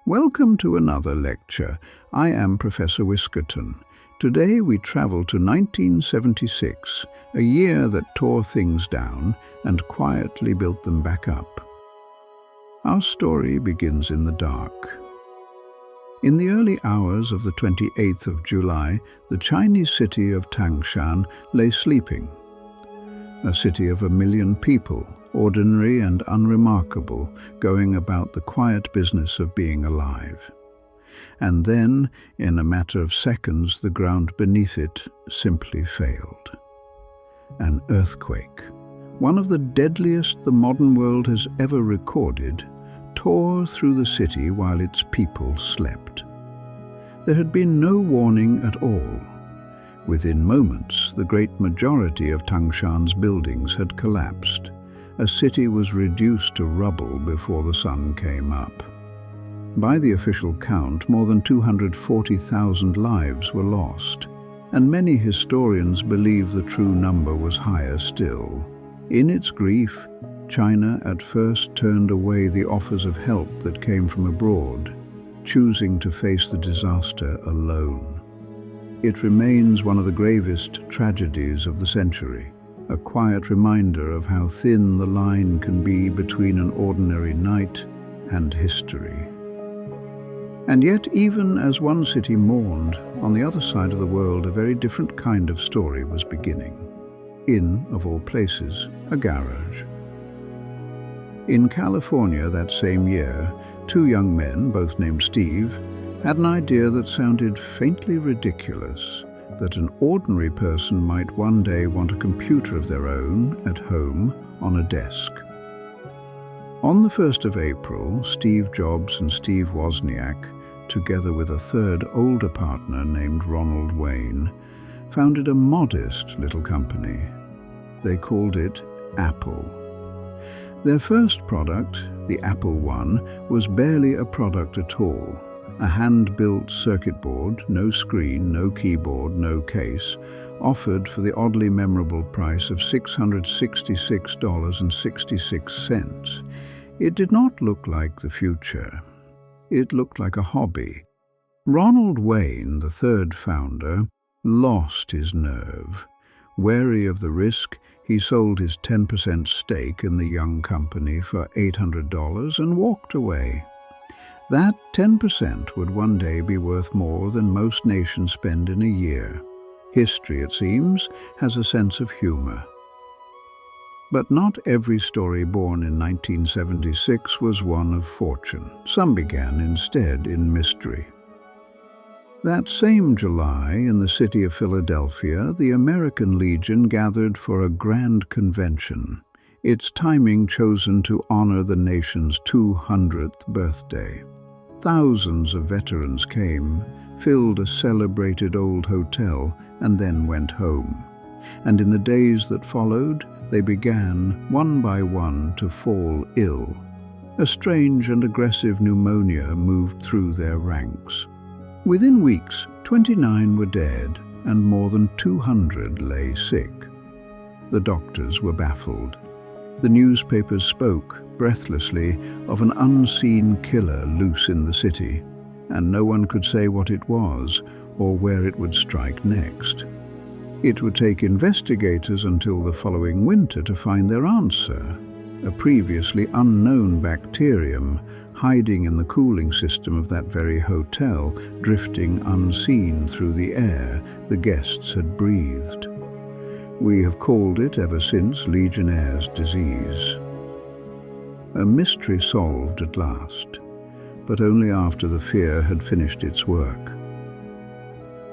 Welcome to another lecture. I am Professor Whiskerton. Today we travel to 1976, a year that tore things down and quietly built them back up. Our story begins in the dark. In the early hours of the 28th of July, the Chinese city of Tangshan lay sleeping. A city of 1 million people, ordinary and unremarkable, going about the quiet business of being alive. And then, in a matter of seconds, the ground beneath it simply failed. An earthquake, one of the deadliest the modern world has ever recorded, tore through the city while its people slept. There had been no warning at all. Within moments, the great majority of Tangshan's buildings had collapsed. A city was reduced to rubble before the sun came up. By the official count, more than 240,000 lives were lost, and many historians believe the true number was higher still. In its grief, China at first turned away the offers of help that came from abroad, choosing to face the disaster alone. It remains one of the gravest tragedies of the century, a quiet reminder of how thin the line can be between an ordinary night and history. And yet, even as one city mourned, on the other side of the world a very different kind of story was beginning. In, of all places, a garage. In California that same year, two young men, both named Steve, had an idea that sounded faintly ridiculous, that an ordinary person might one day want a computer of their own at home on a desk. On the 1st of April, Steve Jobs and Steve Wozniak, together with a third older partner named Ronald Wayne, founded a modest little company. They called it Apple. Their first product, the Apple I, was barely a product at all. A hand-built circuit board, no screen, no keyboard, no case, offered for the oddly memorable price of $666.66. It did not look like the future. It looked like a hobby. Ronald Wayne, the third founder, lost his nerve. Wary of the risk, he sold his 10% stake in the young company for $800 and walked away. That 10% would one day be worth more than most nations spend in a year. History, it seems, has a sense of humor. But not every story born in 1976 was one of fortune. Some began instead in mystery. That same July, in the city of Philadelphia, the American Legion gathered for a grand convention, its timing chosen to honor the nation's 200th birthday. Thousands of veterans came, filled a celebrated old hotel, and then went home. And in the days that followed, they began, one by one, to fall ill. A strange and aggressive pneumonia moved through their ranks. Within weeks, 29 were dead, and more than 200 lay sick. The doctors were baffled. The newspapers spoke, breathlessly, of an unseen killer loose in the city, and no one could say what it was or where it would strike next. It would take investigators until the following winter to find their answer, a previously unknown bacterium hiding in the cooling system of that very hotel, drifting unseen through the air the guests had breathed. We have called it ever since Legionnaire's disease. A mystery solved at last, but only after the fear had finished its work.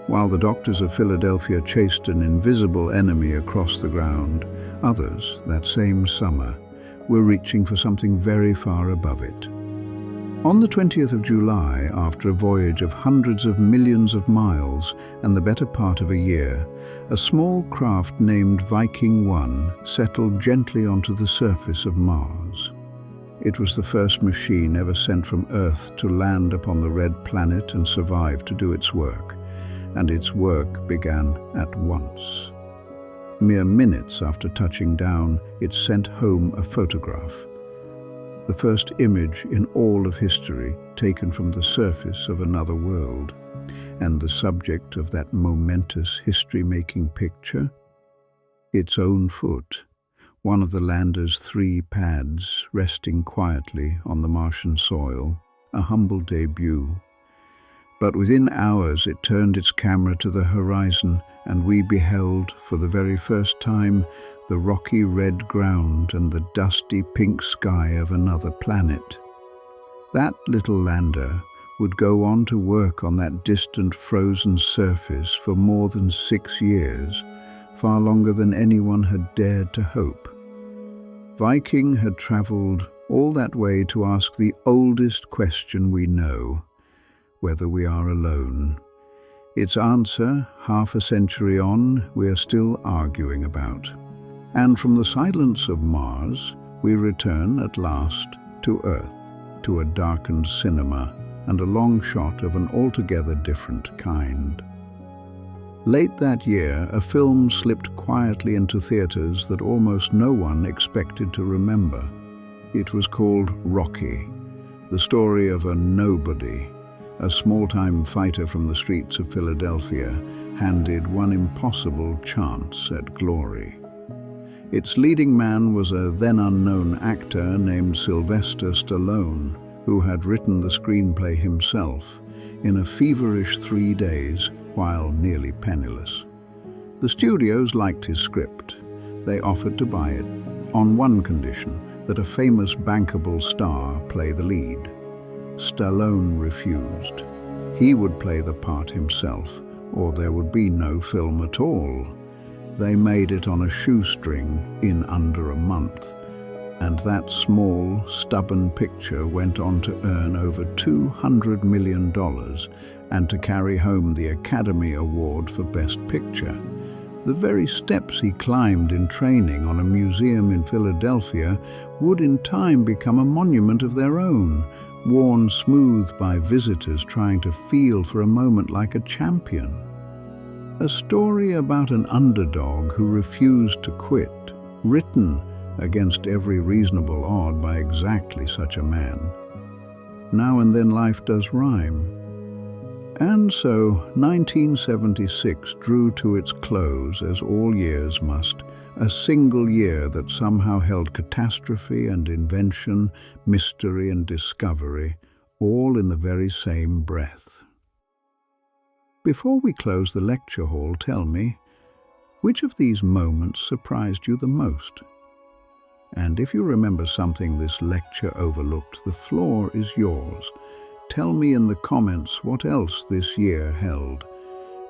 While the doctors of Philadelphia chased an invisible enemy across the ground, others, that same summer, were reaching for something very far above it. On the 20th of July, after a voyage of hundreds of millions of miles and the better part of a year, a small craft named Viking I settled gently onto the surface of Mars. It was the first machine ever sent from Earth to land upon the red planet and survive to do its work, and its work began at once. Mere minutes after touching down, it sent home a photograph. the first image in all of history taken from the surface of another world, and the subject of that momentous history-making picture, its own foot, one of the lander's 3 pads resting quietly on the Martian soil, a humble debut. But within hours it turned its camera to the horizon, and we beheld, for the very first time, the rocky red ground and the dusty pink sky of another planet. That little lander would go on to work on that distant frozen surface for more than 6 years, far longer than anyone had dared to hope. Viking had travelled all that way to ask the oldest question we know, whether we are alone. Its answer, half a century on, we are still arguing about. And from the silence of Mars, we return at last to Earth, to a darkened cinema and a long shot of an altogether different kind. Late that year, a film slipped quietly into theaters that almost no one expected to remember. It was called Rocky, the story of a nobody, a small-time fighter from the streets of Philadelphia, handed one impossible chance at glory. Its leading man was a then-unknown actor named Sylvester Stallone, who had written the screenplay himself in a feverish 3 days while nearly penniless. The studios liked his script. They offered to buy it, on one condition, that a famous bankable star play the lead. Stallone refused. He would play the part himself, or there would be no film at all. They made it on a shoestring in under a month, and that small, stubborn picture went on to earn over $200 million and to carry home the Academy Award for Best Picture. The very steps he climbed in training on a museum in Philadelphia would in time become a monument of their own, worn smooth by visitors trying to feel for a moment like a champion. A story about an underdog who refused to quit, written against every reasonable odd by exactly such a man. Now and then life does rhyme. And so 1976 drew to its close, as all years must, a single year that somehow held catastrophe and invention, mystery and discovery, all in the very same breath. Before we close the lecture hall, tell me, which of these moments surprised you the most? And if you remember something this lecture overlooked, the floor is yours. Tell me in the comments what else this year held.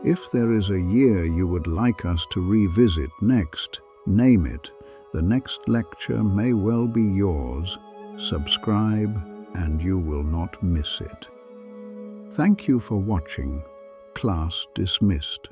If there is a year you would like us to revisit next, name it. The next lecture may well be yours. Subscribe and you will not miss it. Thank you for watching. Class dismissed.